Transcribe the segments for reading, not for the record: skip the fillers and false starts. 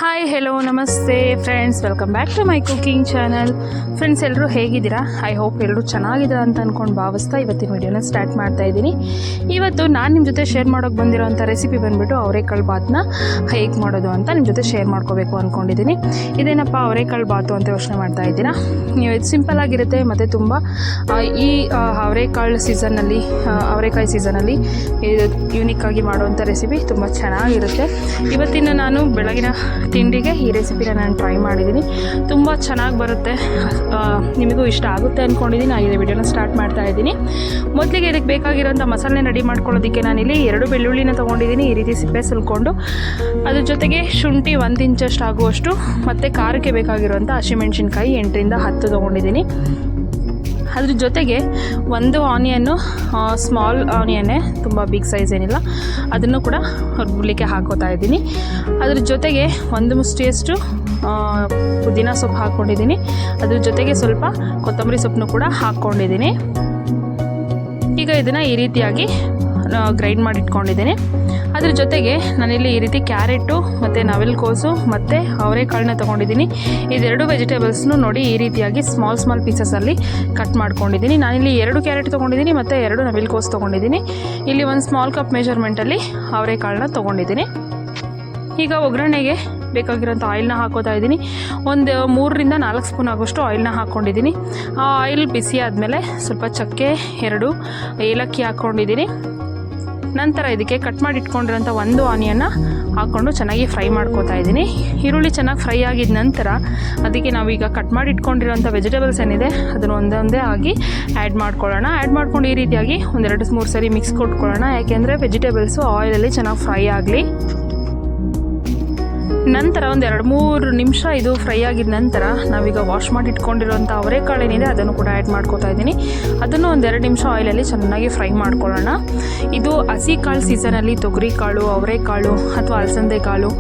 Hi hello ನಮಸ್ತೆ friends, welcome back to my cooking channel. Friends, ಎಲ್ಲರೂ ಹೇಗಿದ್ದೀರಾ? I hope ಎಲ್ಲರೂ ಚೆನ್ನಾಗಿದ್ದೀರಾ ಅಂತ ಅಂದ್ಕೊಂಡು ಭಾವಿಸ್ತಾ ಇವತ್ತಿನ ವಿಡಿಯೋನ ಸ್ಟಾರ್ಟ್ ಮಾಡ್ತಾ ಇದ್ದೀನಿ. ಇವತ್ತು ನಾನು ನಿಮ್ಮ ಜೊತೆ ಶೇರ್ ಮಾಡೋಕ್ಕೆ ಬಂದಿರೋಂಥ ರೆಸಿಪಿ ಬಂದುಬಿಟ್ಟು ಅವರೆಕಾಳು ಬಾತನ್ನ ಹೇಗೆ ಮಾಡೋದು ಅಂತ ನಿಮ್ಮ ಜೊತೆ ಶೇರ್ ಮಾಡ್ಕೋಬೇಕು ಅಂದ್ಕೊಂಡಿದ್ದೀನಿ. ಇದೇನಪ್ಪ ಅವರೆಕಾಳು ಬಾತು ಅಂತ ಯೋಚನೆ ಮಾಡ್ತಾ ಇದ್ದೀರಾ? ನೀವು ಇದು ಸಿಂಪಲ್ ಆಗಿರುತ್ತೆ ಮತ್ತು ತುಂಬ ಈ ಅವರೆಕಾಳು ಸೀಸನ್ನಲ್ಲಿ ಅವರೆಕಾಯಿ ಸೀಸನಲ್ಲಿ ಯೂನಿಕ್ಕಾಗಿ ಮಾಡುವಂಥ ರೆಸಿಪಿ ತುಂಬ ಚೆನ್ನಾಗಿರುತ್ತೆ. ಇವತ್ತಿನ ನಾನು ಬೆಳಗಿನ ತಿಂಡಿಗೆ ಈ ರೆಸಿಪಿನ ನಾನು ಟ್ರೈ ಮಾಡಿದ್ದೀನಿ. ತುಂಬ ಚೆನ್ನಾಗಿ ಬರುತ್ತೆ, ನಿಮಗೂ ಇಷ್ಟ ಆಗುತ್ತೆ ಅಂದ್ಕೊಂಡಿದ್ದೀನಿ. ನಾನು ಈ ವಿಡಿಯೋನ ಸ್ಟಾರ್ಟ್ ಮಾಡ್ತಾ ಇದ್ದೀನಿ. ಮೊದಲಿಗೆ ಇದಕ್ಕೆ ಬೇಕಾಗಿರೋಂಥ ಮಸಾಲೆ ರೆಡಿ ಮಾಡ್ಕೊಳ್ಳೋದಕ್ಕೆ ನಾನಿಲ್ಲಿ 2 ಬೆಳ್ಳುಳ್ಳಿನ ತೊಗೊಂಡಿದ್ದೀನಿ. ಈ ರೀತಿ ಸಿಪ್ಪೆ ಸುಲ್ಕೊಂಡು ಅದ್ರ ಜೊತೆಗೆ ಶುಂಠಿ 1 ಇಂಚಷ್ಟು ಆಗುವಷ್ಟು ಮತ್ತು ಖಾರಕ್ಕೆ ಬೇಕಾಗಿರೋಂಥ ಹಸಿಮೆಣ್ಸಿನ್ಕಾಯಿ 8ರಿಂದ 10 ತೊಗೊಂಡಿದ್ದೀನಿ. ಅದ್ರ ಜೊತೆಗೆ 1 ಆನಿಯನ್ನು, ಸ್ಮಾಲ್ ಆನಿಯನ್ನೇ, ತುಂಬ ಬಿಗ್ ಸೈಜ್ ಏನಿಲ್ಲ, ಅದನ್ನು ಕೂಡ ಹುರ್ಲಿಕ್ಕೆ ಹಾಕೋತಾ ಇದ್ದೀನಿ. ಅದ್ರ ಜೊತೆಗೆ 1 ಮುಷ್ಟಿಯಷ್ಟು ಪುದೀನ ಸೊಪ್ಪು ಹಾಕ್ಕೊಂಡಿದ್ದೀನಿ. ಅದ್ರ ಜೊತೆಗೆ ಸ್ವಲ್ಪ ಕೊತ್ತಂಬರಿ ಸೊಪ್ಪನ್ನು ಕೂಡ ಹಾಕ್ಕೊಂಡಿದ್ದೀನಿ. ಈಗ ಇದನ್ನು ಈ ರೀತಿಯಾಗಿ ಗ್ರೈಂಡ್ ಮಾಡಿ ಇಟ್ಕೊಂಡಿದ್ದೀನಿ. ಅದ್ರ ಜೊತೆಗೆ ನಾನಿಲ್ಲಿ ಈ ರೀತಿ ಕ್ಯಾರೆಟು ಮತ್ತು ನವಿಲುಕೋಸು ಮತ್ತು ಅವರೆಕಾಳನ್ನ ತೊಗೊಂಡಿದ್ದೀನಿ. ಇದೆರಡು ವೆಜಿಟೇಬಲ್ಸ್ನು ನೋಡಿ ಈ ರೀತಿಯಾಗಿ ಸ್ಮಾಲ್ ಪೀಸಸಲ್ಲಿ ಕಟ್ ಮಾಡ್ಕೊಂಡಿದ್ದೀನಿ. ನಾನಿಲ್ಲಿ 2 ಕ್ಯಾರೆಟ್ ತೊಗೊಂಡಿದ್ದೀನಿ ಮತ್ತು 2 ನವಿಲುಕೋಸು ತೊಗೊಂಡಿದ್ದೀನಿ. ಇಲ್ಲಿ 1 ಸ್ಮಾಲ್ ಕಪ್ ಮೆಜರ್ಮೆಂಟಲ್ಲಿ ಅವರೆಕಾಳನ್ನ ತೊಗೊಂಡಿದ್ದೀನಿ. ಈಗ ಒಗ್ಗರಣೆಗೆ ಬೇಕಾಗಿರೋಂಥ ಆಯಿಲ್ನ ಹಾಕೋತಾ ಇದ್ದೀನಿ. ಒಂದು 3ರಿಂದ 4 ಸ್ಪೂನ್ ಆಗೋಷ್ಟು ಆಯಿಲ್ನ ಹಾಕ್ಕೊಂಡಿದ್ದೀನಿ. ಆ ಆಯಿಲ್ ಬಿಸಿ ಆದಮೇಲೆ ಸ್ವಲ್ಪ ಚಕ್ಕೆ, 2 ಏಲಕ್ಕಿ ಹಾಕ್ಕೊಂಡಿದ್ದೀನಿ. ನಂತರ ಇದಕ್ಕೆ ಕಟ್ ಮಾಡಿ ಇಟ್ಕೊಂಡಿರೋಂಥ 1 ಆನಿಯನ್ನ ಹಾಕ್ಕೊಂಡು ಚೆನ್ನಾಗಿ ಫ್ರೈ ಮಾಡ್ಕೋತಾ ಇದ್ದೀನಿ. ಈರುಳ್ಳಿ ಚೆನ್ನಾಗಿ ಫ್ರೈ ಆಗಿದ ನಂತರ ಅದಕ್ಕೆ ನಾವೀಗ ಕಟ್ ಮಾಡಿ ಇಟ್ಕೊಂಡಿರೋಂಥ ವೆಜಿಟೇಬಲ್ಸ್ ಏನಿದೆ ಅದನ್ನು ಒಂದೊಂದೇ ಆಗಿ ಆ್ಯಡ್ ಮಾಡ್ಕೊಳ್ಳೋಣ. ಆ್ಯಡ್ ಮಾಡ್ಕೊಂಡು ಈ ರೀತಿಯಾಗಿ 1-2-3 ಸರಿ ಮಿಕ್ಸ್ ಕೊಟ್ಕೊಳ್ಳೋಣ. ಯಾಕೆಂದರೆ ವೆಜಿಟೇಬಲ್ಸು ಆಯಿಲಲ್ಲಿ ಚೆನ್ನಾಗಿ ಫ್ರೈ ಆಗಲಿ. ನಂತರ 1-2-3 ನಿಮಿಷ ಇದು ಫ್ರೈ ಆಗಿದ ನಂತರ ನಾವೀಗ ವಾಶ್ ಮಾಡಿ ಇಟ್ಕೊಂಡಿರೋಂಥ ಅವರೆಕಾಳು ಏನಿದೆ ಅದನ್ನು ಕೂಡ ಆ್ಯಡ್ ಮಾಡ್ಕೋತಾ ಇದ್ದೀನಿ. ಅದನ್ನು 1-2 ನಿಮಿಷ ಆಯಿಲಲ್ಲಿ ಚೆನ್ನಾಗಿ ಫ್ರೈ ಮಾಡ್ಕೊಳ್ಳೋಣ. ಇದು ಹಸಿ ಕಾಳು ಸೀಸನಲ್ಲಿ ತೊಗರಿ ಕಾಳು, ಅವರೆಕಾಳು ಅಥವಾ ಅಲಸಂದೆ ಕಾಳು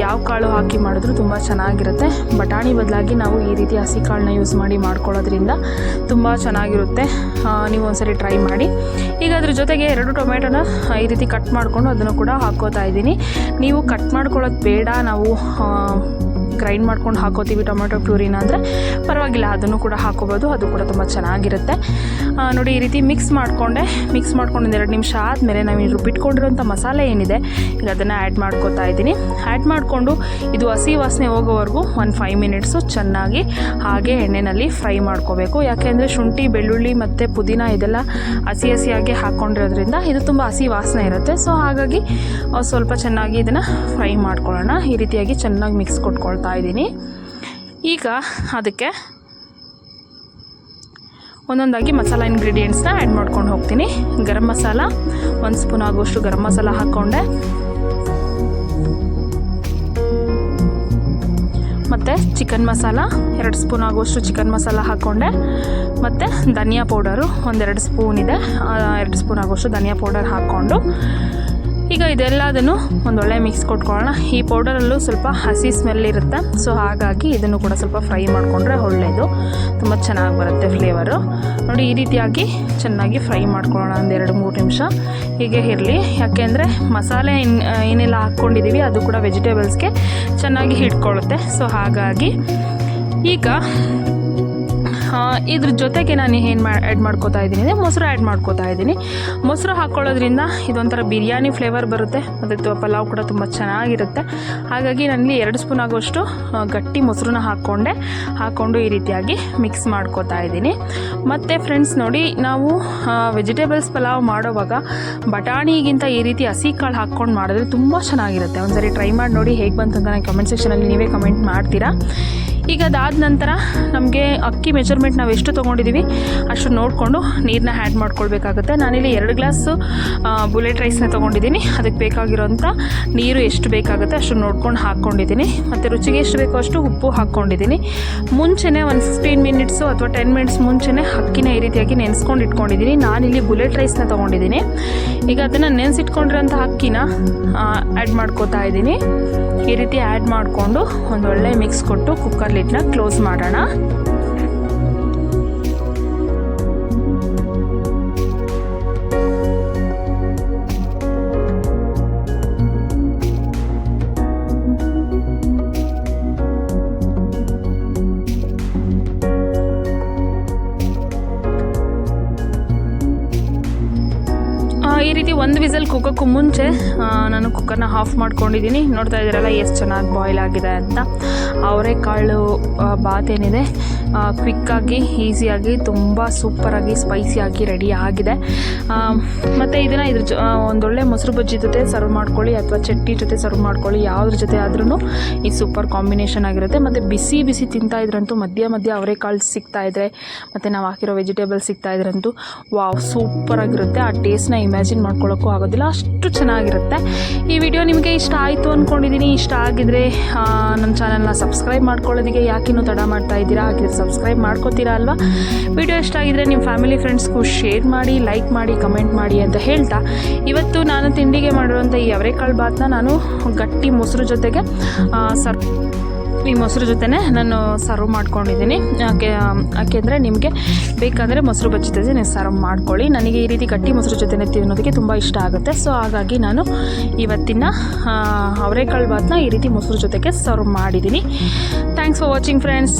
ಯಾವ ಕಾಳು ಹಾಕಿ ಮಾಡಿದ್ರೂ ತುಂಬ ಚೆನ್ನಾಗಿರುತ್ತೆ. ಬಟಾಣಿ ಬದಲಾಗಿ ನಾವು ಈ ರೀತಿ ಹಸಿ ಕಾಳನ್ನ ಯೂಸ್ ಮಾಡಿ ಮಾಡ್ಕೊಳ್ಳೋದ್ರಿಂದ ತುಂಬ ಚೆನ್ನಾಗಿರುತ್ತೆ. ನೀವು ಒಂದ್ಸರಿ ಟ್ರೈ ಮಾಡಿ. ಈಗ ಅದ್ರ ಜೊತೆಗೆ 2 ಟೊಮೆಟೊನ ಈ ರೀತಿ ಕಟ್ ಮಾಡಿಕೊಂಡು ಅದನ್ನು ಕೂಡ ಹಾಕೋತಾ ಇದ್ದೀನಿ. ನೀವು ಕಟ್ ಮಾಡ್ಕೊಳ್ಳೋದು ಬೇಡ, ನಾವು ಗ್ರೈಂಡ್ ಮಾಡ್ಕೊಂಡು ಹಾಕೋತೀವಿ ಟೊಮೆಟೊ ಪ್ಯೂರಿನ ಅಂದರೆ ಪರವಾಗಿಲ್ಲ, ಅದನ್ನು ಕೂಡ ಹಾಕೋಬೋದು, ಅದು ಕೂಡ ತುಂಬ ಚೆನ್ನಾಗಿರುತ್ತೆ. ನೋಡಿ ಈ ರೀತಿ ಮಿಕ್ಸ್ ಮಾಡ್ಕೊಂಡು 2 ನಿಮಿಷ ಆದಮೇಲೆ ನಾವು ರುಬ್ಬಿಟ್ಕೊಂಡಿರೋಂಥ ಮಸಾಲೆ ಏನಿದೆ ಈಗ ಅದನ್ನು ಆ್ಯಡ್ ಮಾಡ್ಕೋತಾ ಇದ್ದೀನಿ. ಆ್ಯಡ್ ಮಾಡಿಕೊಂಡು ಇದು ಹಸಿ ವಾಸನೆ ಹೋಗೋವರೆಗೂ 5 ಮಿನಿಟ್ಸು ಚೆನ್ನಾಗಿ ಹಾಗೆ ಎಣ್ಣೆಯಲ್ಲಿ ಫ್ರೈ ಮಾಡ್ಕೋಬೇಕು. ಯಾಕೆಂದರೆ ಶುಂಠಿ, ಬೆಳ್ಳುಳ್ಳಿ ಮತ್ತು ಪುದೀನ ಇದೆಲ್ಲ ಹಸಿಯಾಗಿ ಹಾಕ್ಕೊಂಡಿರೋದ್ರಿಂದ ಇದು ತುಂಬ ಹಸಿ ವಾಸನೆ ಇರುತ್ತೆ. ಸೊ ಹಾಗಾಗಿ ಸ್ವಲ್ಪ ಚೆನ್ನಾಗಿ ಇದನ್ನು ಫ್ರೈ ಮಾಡ್ಕೊಳ್ಳೋಣ. ಈ ರೀತಿಯಾಗಿ ಚೆನ್ನಾಗಿ ಮಿಕ್ಸ್ ಕೊಟ್ಕೊಳ್ತಾ ಇದ್ದೀನಿ. ಈಗ ಅದಕ್ಕೆ ಒಂದೊಂದಾಗಿ ಮಸಾಲ ಇಂಗ್ರೀಡಿಯೆಂಟ್ಸ್ನ ಆ್ಯಡ್ ಮಾಡ್ಕೊಂಡು ಹೋಗ್ತೀನಿ. ಗರಂ ಮಸಾಲ 1 ಸ್ಪೂನ್ ಆಗುವಷ್ಟು ಗರಂ ಮಸಾಲ ಹಾಕ್ಕೊಂಡೆ, ಮತ್ತು ಚಿಕನ್ ಮಸಾಲ 2 ಸ್ಪೂನ್ ಆಗುವಷ್ಟು ಚಿಕನ್ ಮಸಾಲ ಹಾಕ್ಕೊಂಡೆ, ಮತ್ತು ಧನಿಯಾ ಪೌಡರು 1-2 ಸ್ಪೂನ್ ಇದೆ, 2 ಸ್ಪೂನ್ ಆಗುವಷ್ಟು ಧನಿಯಾ ಪೌಡರ್ ಹಾಕ್ಕೊಂಡು ಈಗ ಇದೆಲ್ಲದನ್ನು ಒಂದೊಳ್ಳೆ ಮಿಕ್ಸ್ ಕೊಟ್ಕೊಳ್ಳೋಣ. ಈ ಪೌಡರಲ್ಲೂ ಸ್ವಲ್ಪ ಹಸಿ ಸ್ಮೆಲ್ ಇರುತ್ತೆ. ಸೊ ಹಾಗಾಗಿ ಇದನ್ನು ಕೂಡ ಸ್ವಲ್ಪ ಫ್ರೈ ಮಾಡಿಕೊಂಡ್ರೆ ಒಳ್ಳೆಯದು, ತುಂಬ ಚೆನ್ನಾಗಿ ಬರುತ್ತೆ ಫ್ಲೇವರು. ನೋಡಿ ಈ ರೀತಿಯಾಗಿ ಚೆನ್ನಾಗಿ ಫ್ರೈ ಮಾಡ್ಕೊಳ್ಳೋಣ 1-2-3 ನಿಮಿಷ. ಹೀಗೆ ಇರಲಿ, ಯಾಕೆಂದರೆ ಮಸಾಲೆ ಏನೆಲ್ಲ ಹಾಕ್ಕೊಂಡಿದ್ದೀವಿ ಅದು ಕೂಡ ವೆಜಿಟೇಬಲ್ಸ್ಗೆ ಚೆನ್ನಾಗಿ ಹಿಡ್ಕೊಳ್ಳುತ್ತೆ. ಸೊ ಹಾಗಾಗಿ ಈಗ ಇದ್ರ ಜೊತೆಗೆ ನಾನು ಏನು ಆ್ಯಡ್ ಮಾಡ್ಕೋತಾ ಇದ್ದೀನಿ ಅಂದರೆ ಮೊಸರು ಆ್ಯಡ್ ಮಾಡ್ಕೋತಾ ಇದ್ದೀನಿ. ಮೊಸರು ಹಾಕ್ಕೊಳ್ಳೋದ್ರಿಂದ ಇದೊಂಥರ ಬಿರಿಯಾನಿ ಫ್ಲೇವರ್ ಬರುತ್ತೆ, ಮತ್ತು ಪಲಾವ್ ಕೂಡ ತುಂಬ ಚೆನ್ನಾಗಿರುತ್ತೆ. ಹಾಗಾಗಿ ನಾನಿಲ್ಲಿ 2 ಸ್ಪೂನ್ ಆಗುವಷ್ಟು ಗಟ್ಟಿ ಮೊಸರನ್ನ ಹಾಕ್ಕೊಂಡು ಈ ರೀತಿಯಾಗಿ ಮಿಕ್ಸ್ ಮಾಡ್ಕೋತಾ ಇದ್ದೀನಿ. ಮತ್ತು ಫ್ರೆಂಡ್ಸ್ ನೋಡಿ, ನಾವು ವೆಜಿಟೇಬಲ್ಸ್ ಪಲಾವ್ ಮಾಡೋವಾಗ ಬಟಾಣಿಗಿಂತ ಈ ರೀತಿ ಹಸಿ ಕಾಳು ಹಾಕ್ಕೊಂಡು ಮಾಡಿದ್ರೆ ತುಂಬ ಚೆನ್ನಾಗಿರುತ್ತೆ. ಒಂದ್ಸರಿ ಟ್ರೈ ಮಾಡಿ ನೋಡಿ, ಹೇಗೆ ಬಂತು ಅಂತ ನಾನು ಕಮೆಂಟ್ ಸೆಕ್ಷನಲ್ಲಿ ನೀವೇ ಕಮೆಂಟ್ ಮಾಡ್ತೀರಾ. ಈಗ ಅದಾದ ನಂತರ ನಮಗೆ ಅಕ್ಕಿ ಮೆಜರ್ಮೆಂಟ್ ನಾವು ಎಷ್ಟು ತೊಗೊಂಡಿದ್ದೀವಿ ಅಷ್ಟು ನೋಡಿಕೊಂಡು ನೀರನ್ನ ಆ್ಯಡ್ ಮಾಡ್ಕೊಳ್ಬೇಕಾಗುತ್ತೆ. ನಾನಿಲ್ಲಿ 2 ಗ್ಲಾಸು ಬುಲೆಟ್ ರೈಸ್ನ ತೊಗೊಂಡಿದ್ದೀನಿ. ಅದಕ್ಕೆ ಬೇಕಾಗಿರೋಂಥ ನೀರು ಎಷ್ಟು ಬೇಕಾಗುತ್ತೆ ಅಷ್ಟು ನೋಡ್ಕೊಂಡು ಹಾಕ್ಕೊಂಡಿದ್ದೀನಿ. ಮತ್ತು ರುಚಿಗೆ ಎಷ್ಟು ಬೇಕೋ ಅಷ್ಟು ಉಪ್ಪು ಹಾಕ್ಕೊಂಡಿದ್ದೀನಿ. ಮುಂಚೆನೇ 15 ಮಿನಿಟ್ಸು ಅಥವಾ 10 ಮಿನಿಟ್ಸ್ ಮುಂಚೆನೇ ಅಕ್ಕಿನ ಈ ರೀತಿಯಾಗಿ ನೆನೆಸ್ಕೊಂಡು ಇಟ್ಕೊಂಡಿದ್ದೀನಿ. ನಾನಿಲ್ಲಿ ಬುಲೆಟ್ ರೈಸ್ನ ತೊಗೊಂಡಿದ್ದೀನಿ. ಈಗ ಅದನ್ನು ನೆನೆಸಿಟ್ಕೊಂಡಿರೋಂಥ ಅಕ್ಕಿನ ಆ್ಯಡ್ ಮಾಡ್ಕೋತಾ ಇದ್ದೀನಿ. ಈ ರೀತಿ ಆ್ಯಡ್ ಮಾಡಿಕೊಂಡು ಒಂದೊಳ್ಳೆ ಮಿಕ್ಸ್ ಕೊಟ್ಟು ಕುಕ್ಕರ್ ಲಿಡ್ನ ಕ್ಲೋಸ್ ಮಾಡೋಣ. ಒಂದು ವಿಸಲ್ ಕೂಗೋಕ್ಕೂ ಮುಂಚೆ ನಾನು ಕುಕ್ಕರ್ನ ಆಫ್ ಮಾಡ್ಕೊಂಡಿದ್ದೀನಿ. ನೋಡ್ತಾ ಇದ್ದೀರಲ್ಲ ಎಷ್ಟು ಚೆನ್ನಾಗಿ ಬಾಯ್ಲ್ ಆಗಿದೆ ಅಂತ. ಅವರೆಕಾಳು ಬಾತ್ ಏನಿದೆ ಕ್ವಿಕ್ಕಾಗಿ ಈಸಿಯಾಗಿ ತುಂಬ ಸೂಪರಾಗಿ ಸ್ಪೈಸಿಯಾಗಿ ರೆಡಿ ಆಗಿದೆ. ಮತ್ತು ಇದನ್ನು ಒಂದೊಳ್ಳೆ ಮೊಸರು ಬಜ್ಜಿ ಜೊತೆ ಸರ್ವ್ ಮಾಡ್ಕೊಳ್ಳಿ ಅಥವಾ ಚಟ್ನಿ ಜೊತೆ ಸರ್ವ್ ಮಾಡ್ಕೊಳ್ಳಿ, ಯಾವುದ್ರ ಜೊತೆ ಆದ್ರೂ ಇದು ಸೂಪರ್ ಕಾಂಬಿನೇಷನ್ ಆಗಿರುತ್ತೆ. ಮತ್ತು ಬಿಸಿ ಬಿಸಿ ತಿಂತಾ ಇದ್ರಂತೂ ಮಧ್ಯ ಮಧ್ಯ ಅವರೆಕಾಳು ಸಿಗ್ತಾಯಿದ್ರೆ ಮತ್ತು ನಾವು ಹಾಕಿರೋ ವೆಜಿಟೇಬಲ್ಸ್ ಸಿಗ್ತಾಯಿದ್ರಂತೂ ವಾವ್ ಸೂಪರಾಗಿರುತ್ತೆ. ಆ ಟೇಸ್ಟ್ನ ಇಮ್ಯಾಜಿನ್ ಮಾಡ್ಕೊಳ್ಳೋಕ್ಕೂ ಆಗೋದಿಲ್ಲ, ಅಷ್ಟು ಚೆನ್ನಾಗಿರುತ್ತೆ. ಈ ವಿಡಿಯೋ ನಿಮಗೆ ಇಷ್ಟ ಆಯಿತು ಅಂದ್ಕೊಂಡಿದ್ದೀನಿ. ಇಷ್ಟ ಆಗಿದ್ರೆ ನನ್ನ ಚಾನಲ್ನ ಸಬ್ಸ್ಕ್ರೈಬ್ ಮಾಡ್ಕೊಳ್ಳೋದಕ್ಕೆ ಯಾಕಿನ್ನೂ ತಡ ಮಾಡ್ತಾ ಇದ್ದೀರಾ? ಹಾಗಿದ್ರೆ ಸಬ್ಸ್ಕ್ರೈಬ್ ಮಾಡ್ಕೋತೀರಾ ಅಲ್ವಾ? ವಿಡಿಯೋ ಇಷ್ಟ ಆಗಿದ್ರೆ ನಿಮ್ಮ ಫ್ಯಾಮಿಲಿ ಫ್ರೆಂಡ್ಸ್ಗೂ ಶೇರ್ ಮಾಡಿ, ಲೈಕ್ ಮಾಡಿ, ಕಮೆಂಟ್ ಮಾಡಿ ಅಂತ ಹೇಳ್ತಾ, ಇವತ್ತು ನಾನು ತಿಂಡಿಗೆ ಮಾಡಿರುವಂಥ ಈ ಅವರೆಕಾಳು ಬಾತನ್ನ ನಾನು ಗಟ್ಟಿ ಮೊಸರು ಜೊತೆಗೆ ಈ ಮೊಸರು ಜೊತೆನೇ ನಾನು ಸರ್ವ್ ಮಾಡ್ಕೊಂಡಿದ್ದೀನಿ. ಯಾಕೆಂದರೆ ನಿಮಗೆ ಬೇಕಾದರೆ ಮೊಸರು ಬಜ್ಜಿ ಜೊತೆ ನೀವು ಸರ್ವ್ ಮಾಡ್ಕೊಳ್ಳಿ. ನನಗೆ ಈ ರೀತಿ ಗಟ್ಟಿ ಮೊಸರು ಜೊತೆನೇ ತಿನ್ನೋದಕ್ಕೆ ತುಂಬ ಇಷ್ಟ ಆಗುತ್ತೆ. ಸೊ ಹಾಗಾಗಿ ನಾನು ಇವತ್ತಿನ ಅವರೆಕಾಳು ಬಾತನ್ನ ಈ ರೀತಿ ಮೊಸರು ಜೊತೆಗೆ ಸರ್ವ್ ಮಾಡಿದ್ದೀನಿ. Thanks for watching friends.